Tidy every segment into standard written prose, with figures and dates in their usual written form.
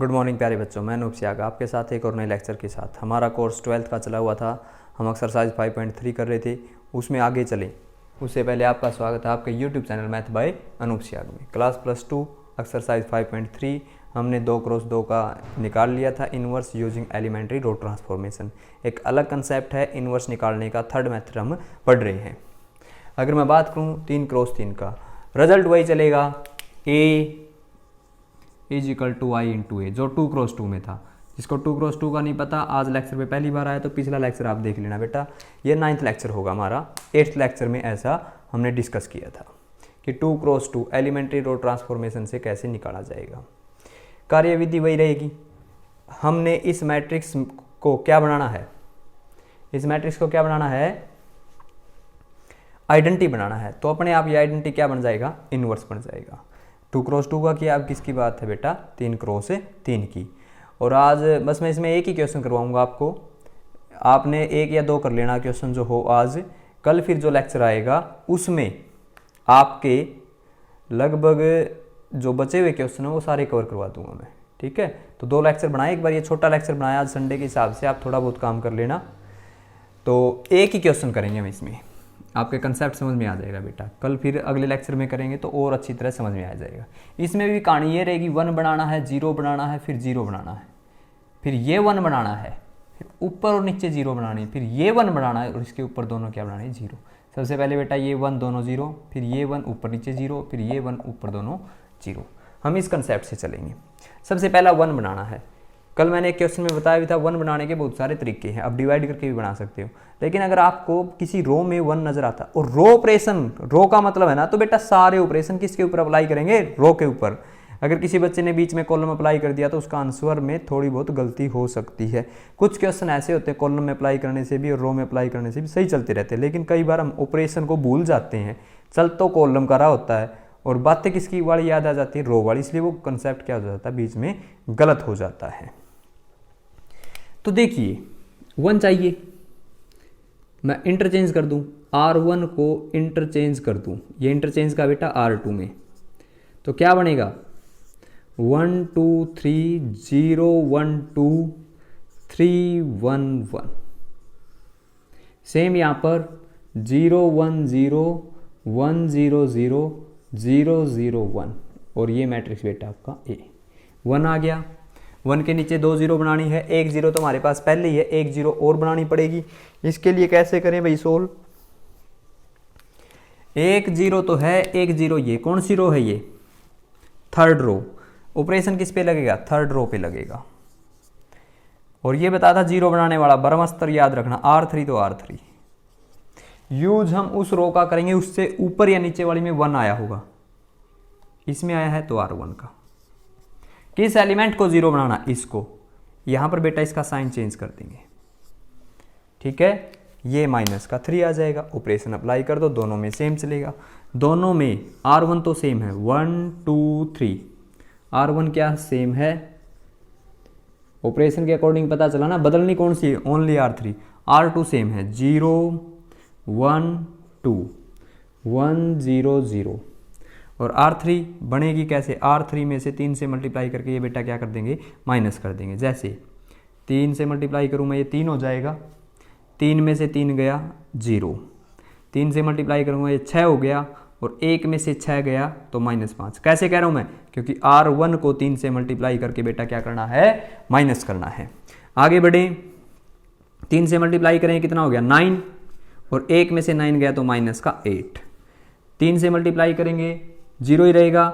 Good morning प्यारे बच्चों, मैं अनूप सियाग आपके साथ एक और नए लेक्चर के साथ। हमारा कोर्स 12th का चला हुआ था। हम एक्सरसाइज 5.3 कर रहे थे, उसमें आगे चले उससे पहले आपका स्वागत है आपके YouTube channel math by Anoop Siyag में। क्लास +2 एक्सरसाइज 5.3 हमने 2x2 का निकाल लिया था inverse using elementary row transformation. एक अलग कंसेप्ट है इन्वर्स निकालने का, थर्ड मेथड हम पढ़ रहे हैं। अगर मैं बात करूँ 3x3 का, रिजल्ट वही चलेगा, a = i/a, जो 2x2 में था। जिसको 2x2 का नहीं पता, आज लेक्चर पे पहली बार आया तो पिछला लेक्चर आप देख लेना बेटा। ये 9th लेक्चर होगा हमारा। 8th लेक्चर में ऐसा हमने डिस्कस किया था कि 2x2 एलिमेंट्री रो ट्रांसफॉर्मेशन से कैसे निकाला जाएगा। कार्यविधि वही रहेगी। हमने इस मैट्रिक्स को क्या बनाना है, इस मैट्रिक्स को क्या बनाना है, आइडेंटिटी बनाना है। तो अपने आप ये आइडेंटिटी क्या बन जाएगा, इनवर्स बन जाएगा। 2x2 का किया, अब किसकी बात है बेटा, 3x3 की। और आज बस मैं इसमें एक ही क्वेश्चन करवाऊंगा आपको, आपने 1 या 2 कर लेना क्वेश्चन जो हो आज। कल फिर जो लेक्चर आएगा उसमें आपके लगभग जो बचे हुए क्वेश्चन है वो सारे कवर करवा दूंगा मैं, ठीक है। तो 2 लेक्चर बनाए, एक बार ये छोटा लेक्चर बनाया आज संडे के हिसाब से, आप थोड़ा बहुत काम कर लेना। तो एक ही क्वेश्चन करेंगे हम इसमें, आपके कंसेप्ट समझ में आ जाएगा बेटा। कल फिर अगले लेक्चर में करेंगे तो और अच्छी तरह समझ में आ जाएगा। इसमें भी कहानी ये रहेगी, 1 बनाना है, 0 बनाना है, फिर 0 बनाना है, फिर ये 1 बनाना है, फिर ऊपर और नीचे 0 बनानी है, फिर ये 1 बनाना है और इसके ऊपर दोनों क्या बनाना है, 0। सबसे पहले बेटा ये 1 दोनों 0, फिर ये 1 ऊपर नीचे 0, फिर ये 1 ऊपर दोनों 0। हम इस कंसेप्ट से चलेंगे। सबसे पहला 1 बनाना है। कल मैंने एक क्वेश्चन में बताया भी था 1 बनाने के बहुत सारे तरीके हैं, आप डिवाइड करके भी बना सकते हो। लेकिन अगर आपको किसी रो में 1 नजर आता, और रो ऑपरेशन, रो का मतलब है ना, तो बेटा सारे ऑपरेशन किसके ऊपर अप्लाई करेंगे, रो के ऊपर। अगर किसी बच्चे ने बीच में कॉलम अप्लाई कर दिया तो उसका आंसर में थोड़ी बहुत गलती हो सकती है। कुछ क्वेश्चन ऐसे होते हैं कॉलम में अप्लाई करने से भी और रो में अप्लाई करने से भी सही चलते रहते हैं, लेकिन कई बार हम ऑपरेशन को भूल जाते हैं। चल तो कॉलम का रहा होता है और बातें किसकी वाली याद आ जाती है, रो वाली, इसलिए वो कंसेप्ट क्या हो जाता है, बीच में गलत हो जाता है। तो देखिए 1 चाहिए, मैं इंटरचेंज कर दूं, R1 को इंटरचेंज कर दूं, ये इंटरचेंज का बेटा R2 में, तो क्या बनेगा 1 2 3 0 1 2 3 1 1। सेम यहाँ पर 0 1 0 1 0 0 0 0 1, और ये मैट्रिक्स बेटा आपका A। 1 आ गया, 1 के नीचे 2 0 बनानी है, 1 0 तो हमारे पास पहले ही है, 1 0 और बनानी पड़ेगी। इसके लिए कैसे करें भाई सोल्व, 1 0 तो है, 1 0 ये कौन सी रो है, ये थर्ड रो। ऑपरेशन किस पे लगेगा, थर्ड रो पे लगेगा। और ये बता था 0 बनाने वाला ब्रह्मास्त्र याद रखना, R3 तो R3 यूज हम उस रो का करेंगे उससे ऊपर या नीचे वाली में 1 आया होगा, इसमें आया है तो R1 का। किस एलिमेंट को 0 बनाना, इसको। यहां पर बेटा इसका साइन चेंज कर देंगे, ठीक है। ये -3 आ जाएगा, ऑपरेशन अप्लाई कर दो, दोनों में सेम चलेगा। दोनों में R1 तो सेम है, 1 2 3, R1 क्या सेम है, ऑपरेशन के अकॉर्डिंग पता चला ना, बदलनी कौन सी है, ओनली R3। R2 सेम है, 0 1 2 1 0 0। और R3 बनेगी कैसे, R3 में से 3 से मल्टीप्लाई करके ये बेटा क्या कर देंगे, माइनस कर देंगे। जैसे 3 से मल्टीप्लाई करूँ मैं, ये 3 हो जाएगा, 3 में से 3 गया 0, 3 से मल्टीप्लाई करूँगा ये 6 हो गया, और 1 में से 6 गया तो -5। कैसे कह रहा हूँ मैं, क्योंकि R1 को 3 से मल्टीप्लाई करके बेटा क्या करना है, माइनस करना है। आगे बढ़े, 3 से मल्टीप्लाई करें कितना हो गया 9, और 1 में से 9 गया तो -8। 3 से मल्टीप्लाई करेंगे 0 ही रहेगा,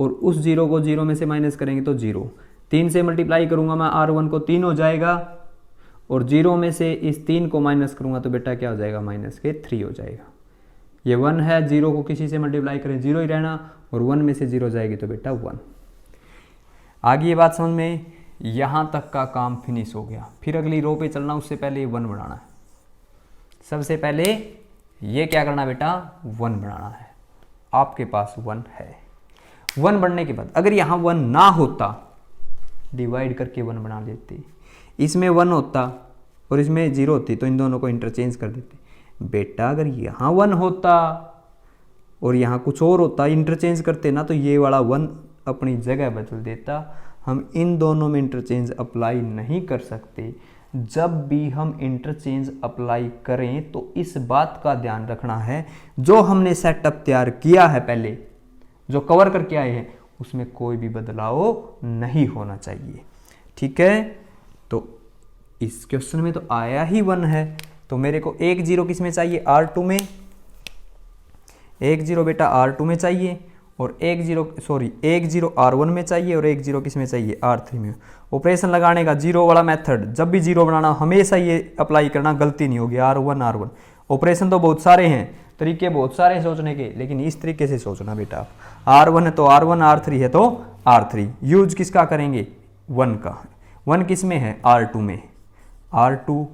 और उस 0 को 0 में से माइनस करेंगे तो 0। 3 से मल्टीप्लाई करूंगा मैं R1 को, 3 हो जाएगा, और 0 में से इस 3 को माइनस करूंगा तो बेटा क्या हो जाएगा, -3 हो जाएगा। ये 1 है, 0 को किसी से मल्टीप्लाई करें 0 ही रहना, और 1 में से 0 जाएगी तो बेटा 1। आगे ये बात समझ में, यहां तक का काम फिनिश हो गया। फिर अगली रो पे चलना, उससे पहले ये 1 बनाना है। सबसे पहले ये क्या करना बेटा, 1 बनाना है। आपके पास 1 है, 1 बनने के बाद अगर यहां 1 ना होता, डिवाइड करके 1 बना लेते, इसमें 1 होता और इसमें 0 होती, तो इन दोनों को इंटरचेंज कर देते। बेटा अगर यहां 1 होता और यहाँ कुछ और होता, इंटरचेंज करते ना, तो ये वाला 1 अपनी जगह बदल देता, हम इन दोनों में इंटरचेंज अप्लाई नहीं कर सकते। जब भी हम इंटरचेंज अप्लाई करें तो इस बात का ध्यान रखना है, जो हमने सेटअप तैयार किया है पहले, जो कवर करके आए हैं, उसमें कोई भी बदलाव नहीं होना चाहिए। ठीक है, तो इस क्वेश्चन में तो आया ही 1 है, तो मेरे को 1 0 किस में चाहिए, R2 में। 1 0 बेटा R2 में चाहिए, और 1 0 R1 में चाहिए, और 1 0 किस में चाहिए, R3 में। ऑपरेशन लगाने का जीरो वाला मेथड, जब भी जीरो बनाना हमेशा ये अप्लाई करना, गलती नहीं होगी। R1 ऑपरेशन तो बहुत सारे हैं, तरीके बहुत सारे हैं सोचने के, लेकिन इस तरीके से सोचना बेटा। R1 है तो R1, R3 है तो R3। यूज किसका करेंगे, 1 का। 1 किस में है, R2 में। R2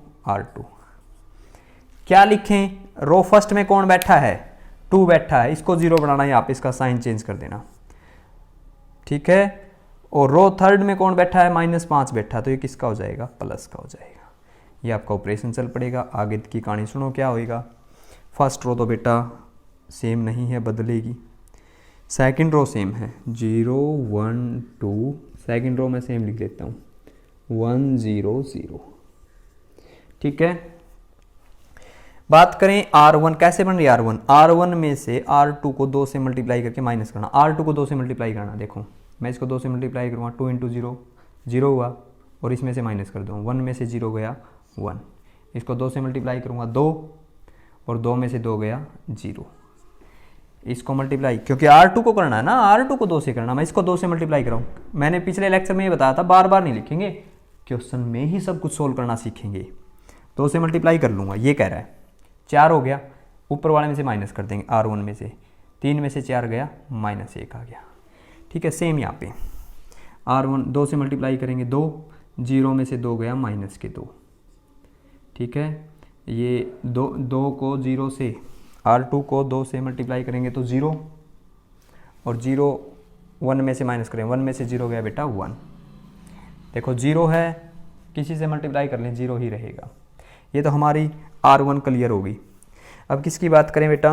क्या लिखें, रो फर्स्ट में कौन बैठा है, 2 बैठा है, इसको 0 बनाना है, आप इसका साइन चेंज कर देना। ठीक है, और रो थर्ड में कौन बैठा है, -5 बैठा, तो ये किसका हो जाएगा, प्लस का हो जाएगा। ये आपका ऑपरेशन चल पड़ेगा। आगे की कहानी सुनो क्या होएगा। फर्स्ट रो तो बेटा सेम नहीं है, बदलेगी। सेकंड रो सेम है, 0 1 2। सेकंड रो में सेम लिख देता हूँ, 1 0 0। ठीक है, बात करें R1 कैसे बन रही है। R1 में से R2 को 2 से मल्टीप्लाई करके माइनस करना। R2 को 2 से मल्टीप्लाई करना, देखो मैं इसको 2 से मल्टीप्लाई करूँगा, 2 × 0 0 हुआ, और इसमें से माइनस कर दूँ, 1 में से 0 गया 1। इसको 2 से मल्टीप्लाई करूँगा 2, और 2 में से 2 गया 0। इसको मल्टीप्लाई, क्योंकि R2 को करना है ना, R2 को 2 से करना, मैं इसको 2 से मल्टीप्लाई कराऊँ। मैंने पिछले लेक्चर में ये बताया था, बार बार नहीं लिखेंगे, क्वेश्चन में ही सब कुछ सोल्व करना सीखेंगे। 2 से मल्टीप्लाई कर लूँगा, ये कह रहा है 4 हो गया, ऊपर वाले में से माइनस कर देंगे, R1 में से 3 में से 4 गया, -1 आ गया। ठीक है, सेम यहाँ पे R1 2 से मल्टीप्लाई करेंगे 2, 0 में से 2 गया -2। ठीक है, ये 2 को 0 से, R2 को 2 से मल्टीप्लाई करेंगे तो 0, और 0 1 में से माइनस करें, 1 में से 0 गया बेटा 1। देखो 0 है, किसी से मल्टीप्लाई कर लें 0 ही रहेगा। ये तो हमारी R1 क्लियर होगी। अब किसकी बात करें बेटा,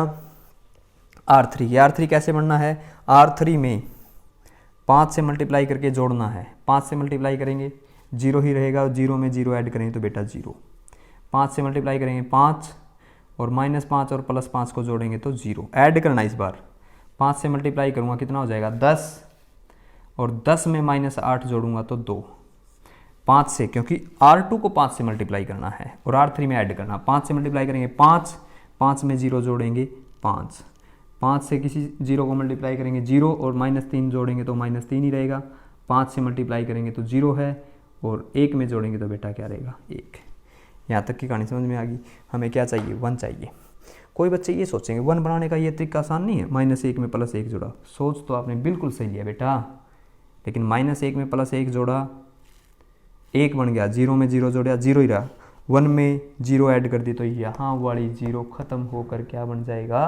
R3। R3 कैसे बनना है, R3 में 5 से मल्टीप्लाई करके जोड़ना है। 5 से मल्टीप्लाई करेंगे 0 ही रहेगा, और 0 में 0 ऐड करेंगे तो बेटा 0। 5 से मल्टीप्लाई करेंगे 5, और -5 और +5 को जोड़ेंगे तो 0 ऐड करना। इस बार 5 से मल्टीप्लाई करूँगा कितना हो जाएगा 10, और 10 में -8 जोड़ूंगा तो 2। 5 से, क्योंकि R2 को 5 से मल्टीप्लाई करना है और R3 में ऐड करना। 5 से मल्टीप्लाई करेंगे 5, 5 में 0 जोड़ेंगे 5। 5 से किसी 0 को मल्टीप्लाई करेंगे 0, और -3 जोड़ेंगे तो -3 ही रहेगा। 5 से मल्टीप्लाई करेंगे तो 0 है, और 1 में जोड़ेंगे तो बेटा क्या रहेगा 1। यहाँ तक की कहानी समझ में आ गई। हमें क्या चाहिए, 1 चाहिए। कोई बच्चे ये सोचेंगे 1 बनाने का ये तरीका आसान नहीं है, -1 में +1 जोड़ा। सोच तो आपने बिल्कुल सही लिया बेटा, लेकिन -1 में +1 जोड़ा, 1 बन गया, 0 में 0 जोड़ा 0 ही रहा, 1 में 0 ऐड कर दी तो यहाँ वाली 0 ख़त्म होकर क्या बन जाएगा,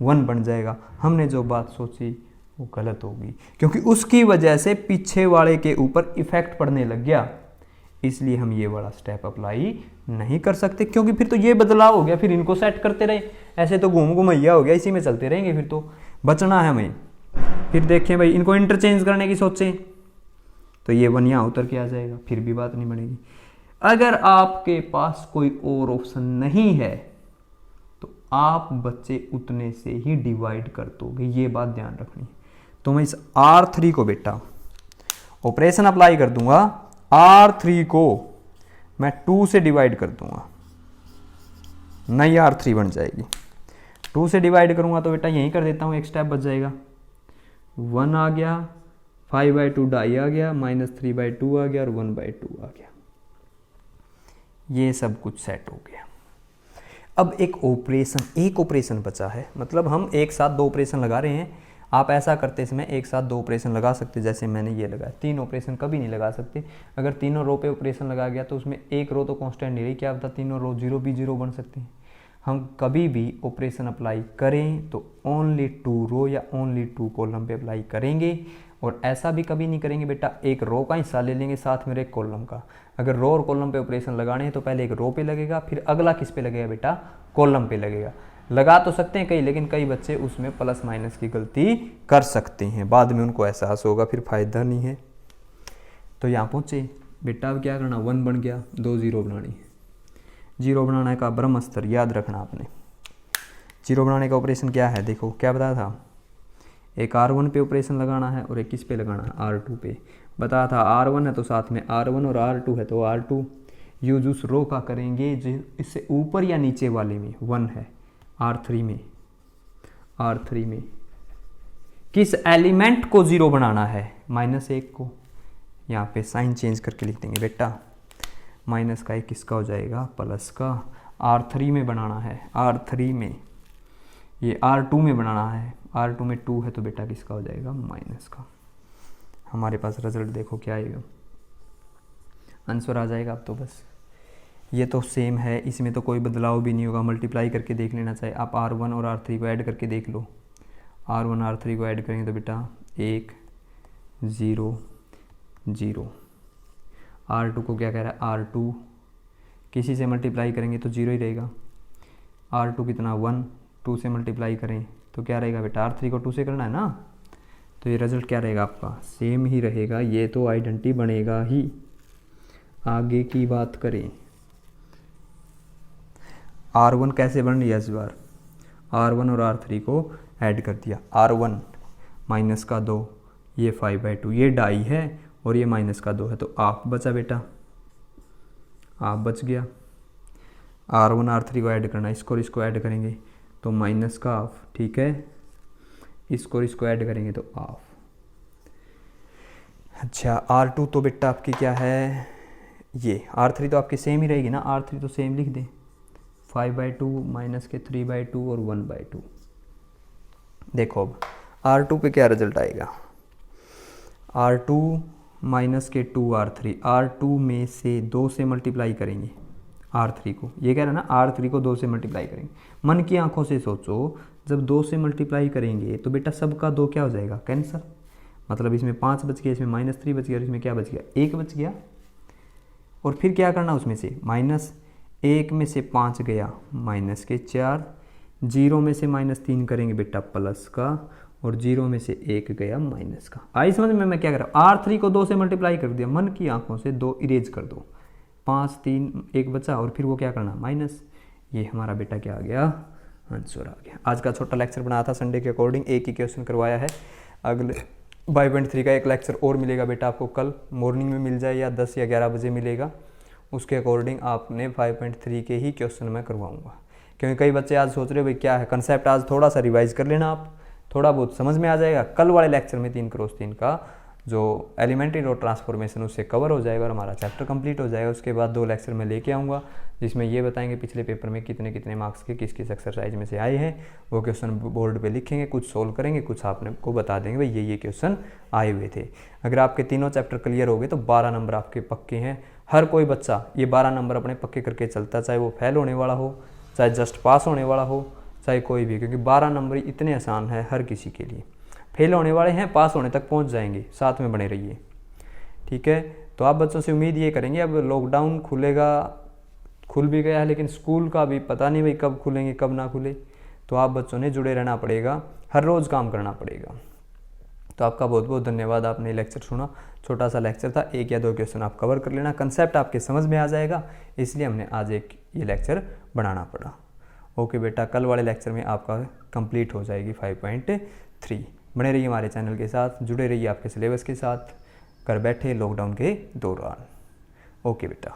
1 बन जाएगा। हमने जो बात सोची वो गलत होगी, क्योंकि उसकी वजह से पीछे वाले के ऊपर इफेक्ट पड़ने लग गया, इसलिए हम ये वाला स्टेप अप्लाई नहीं कर सकते, क्योंकि फिर तो ये बदलाव हो गया, फिर इनको सेट करते रहे, ऐसे तो घूम घुमैया हो गया, इसी में चलते रहेंगे, फिर तो बचना है हमें। फिर देखें भाई, इनको इंटरचेंज करने की सोचें तो ये 1 यहाँ उतर के आ जाएगा, फिर भी बात नहीं बनेगी। अगर आपके पास कोई और ऑप्शन नहीं है तो आप बच्चे उतने से ही डिवाइड कर दोगे, ये बात ध्यान रखनी है। तो मैं इस R3 को बेटा ऑपरेशन अप्लाई कर दूंगा, R3 को मैं 2 से डिवाइड कर दूंगा, नई R3 बन जाएगी। 2 से डिवाइड करूंगा तो बेटा यहीं कर देता हूं, एक स्टेप बच जाएगा। 1 आ गया, 5/2 डाई आ गया, -3/2 आ गया, और 1/2 आ गया। ये सब कुछ सेट हो गया। अब एक ऑपरेशन बचा है, मतलब हम एक साथ 2 ऑपरेशन लगा रहे हैं। आप ऐसा करते समय एक साथ 2 ऑपरेशन लगा सकते, जैसे मैंने ये लगाया। 3 ऑपरेशन कभी नहीं लगा सकते। अगर तीनों रो पे ऑपरेशन लगा गया तो उसमें एक रो तो कांस्टेंट नहीं रही, क्या पता तीनों रो 0 भी 0 बन सकती हैं। हम कभी भी ऑपरेशन अप्लाई करें तो ओनली 2 रो या ओनली 2 कॉलम पे अप्लाई करेंगे, और ऐसा भी कभी नहीं करेंगे बेटा एक रो का हिस्सा ले लेंगे साथ में एक कॉलम का। अगर रो और कॉलम पे ऑपरेशन लगाने हैं तो पहले एक रो पे लगेगा, फिर अगला किस पे लगेगा बेटा, कॉलम पे लगेगा। लगा तो सकते हैं कई, लेकिन कई बच्चे उसमें प्लस माइनस की गलती कर सकते हैं, बाद में उनको एहसास होगा, फिर फायदा नहीं है। तो यहाँ पहुँचे बेटा। अब क्या करना, 1 बन गया, 2 जीरो बनानी है। जीरो बनाने का ब्रह्मस्त्र याद रखना आपने। जीरो बनाने का ऑपरेशन क्या है, देखो क्या बताया था, एक R1 पे ऑपरेशन लगाना है और एक किस पे लगाना है, R2 पे। बताया था R1 है तो साथ में R1 और R2 है तो R2 यूज उस रो का करेंगे जो इससे ऊपर या नीचे वाले में 1 है। R3 में किस एलिमेंट को जीरो बनाना है, -1 को। यहाँ पे साइन चेंज करके लिख देंगे बेटा, माइनस का 1 किसका हो जाएगा, प्लस का। R3 में बनाना है, R3 में, ये R2 में बनाना है, R2 में 2 है तो बेटा किसका हो जाएगा, माइनस का। हमारे पास रिजल्ट देखो क्या आएगा, आंसर आ जाएगा। अब तो बस ये तो सेम है, इसमें तो कोई बदलाव भी नहीं होगा, मल्टीप्लाई करके देख लेना चाहिए। आप R1 और R3 को ऐड करके देख लो, R1 R3 को ऐड करेंगे तो बेटा 1 0 0। R2 को क्या कह रहा है, R2 किसी से मल्टीप्लाई करेंगे तो 0 ही रहेगा। R2 कितना 1, 2 से मल्टीप्लाई करें तो क्या रहेगा बेटा, R3 को 2 से करना है ना, तो ये रिजल्ट क्या रहेगा आपका, सेम ही रहेगा। ये तो आइडेंटिटी बनेगा ही। आगे की बात करें, R1 कैसे बन रही है इस बार, R1 और R3 को ऐड कर दिया, R1 माइनस का 2, ये 5/2, ये डाई है और ये माइनस का 2 है तो आप बचा बेटा, आप बच गया। R1 R3 को ऐड करना, इसको और इसको ऐड करेंगे तो माइनस का हाफ, ठीक है, इसको और इसको ऐड करेंगे तो हाफ। अच्छा R2 तो बेटा आपकी क्या है, ये R3 तो आपकी सेम ही रहेगी ना, R3 तो सेम लिख दें, 5/2 माइनस के 3/2 और 1/2। देखो अब R2 पे क्या रिजल्ट आएगा, R2 माइनस के 2R3, R2 में से 2 से मल्टीप्लाई करेंगे R3 को, ये कह रहा है ना, R3 को 2 से मल्टीप्लाई करेंगे। मन की आंखों से सोचो, जब 2 से मल्टीप्लाई करेंगे तो बेटा सबका 2 क्या हो जाएगा, कैंसर। मतलब इसमें 5 बच गया, इसमें -3 बच गया और इसमें क्या बच गया, 1 बच गया। और फिर क्या करना उसमें से, -1 में से 5 गया माइनस के 4, 0 में से -3 करेंगे बेटा प्लस का, और 0 में से 1 गया माइनस का। आई समझ में मैं क्या कर रहा हूँ, R3 को 2 से मल्टीप्लाई कर दिया, मन की आंखों से 2 इरेज कर दो, 5 3 1 बचा और फिर वो क्या करना, माइनस। ये हमारा बेटा क्या आ गया, आंसर आ गया। आज का छोटा लेक्चर बनाया था संडे के अकॉर्डिंग, एक ही क्वेश्चन करवाया है। अगले 5.3 का एक लेक्चर और मिलेगा बेटा आपको, कल मॉर्निंग में मिल जाए या 10 या 11 बजे मिलेगा, उसके अकॉर्डिंग आपने 5.3 के ही क्वेश्चन मैं करवाऊंगा। क्योंकि कई बच्चे आज सोच रहे हो भाई क्या है कंसेप्ट, आज थोड़ा सा रिवाइज कर लेना, आप थोड़ा बहुत समझ में आ जाएगा। कल वाले लेक्चर में 3x3 का जो एलिमेंट्री रो ट्रांसफॉर्मेशन उससे कवर हो जाएगा और हमारा चैप्टर कंप्लीट हो जाएगा। उसके बाद 2 लेक्चर में लेके आऊँगा जिसमें ये बताएंगे पिछले पेपर में कितने कितने मार्क्स के किस किस एक्सरसाइज में से आए हैं, वो क्वेश्चन बोर्ड पे लिखेंगे, कुछ सोल्व करेंगे, कुछ आपने को बता देंगे भाई ये क्वेश्चन आए हुए थे। अगर आपके तीनों चैप्टर क्लियर हो गए तो 12 नंबर आपके पक्के हैं। हर कोई बच्चा ये 12 नंबर अपने पक्के करके चलता, चाहे वो फेल होने वाला हो, चाहे जस्ट पास होने वाला हो, चाहे कोई भी, क्योंकि 12 नंबर इतने आसान है हर किसी के लिए। फेल होने वाले हैं, पास होने तक पहुंच जाएंगे, साथ में बने रहिए, ठीक है। तो आप बच्चों से उम्मीद ये करेंगे, अब लॉकडाउन खुलेगा, खुल भी गया है, लेकिन स्कूल का भी पता नहीं भाई कब खुलेंगे कब ना खुले, तो आप बच्चों ने जुड़े रहना पड़ेगा, हर रोज़ काम करना पड़ेगा। तो आपका बहुत बहुत धन्यवाद, आपने लेक्चर सुना। छोटा सा लेक्चर था, 1 या 2 क्वेश्चन आप कवर कर लेना, कंसेप्ट आपके समझ में आ जाएगा, इसलिए हमने आज एक ये लेक्चर बनाना पड़ा। ओके बेटा, कल वाले लेक्चर में आपका कंप्लीट हो जाएगी 5.3। बने रहिए हमारे चैनल के साथ, जुड़े रहिए आपके सिलेबस के साथ, घर बैठे लॉकडाउन के दौरान। ओके बेटा।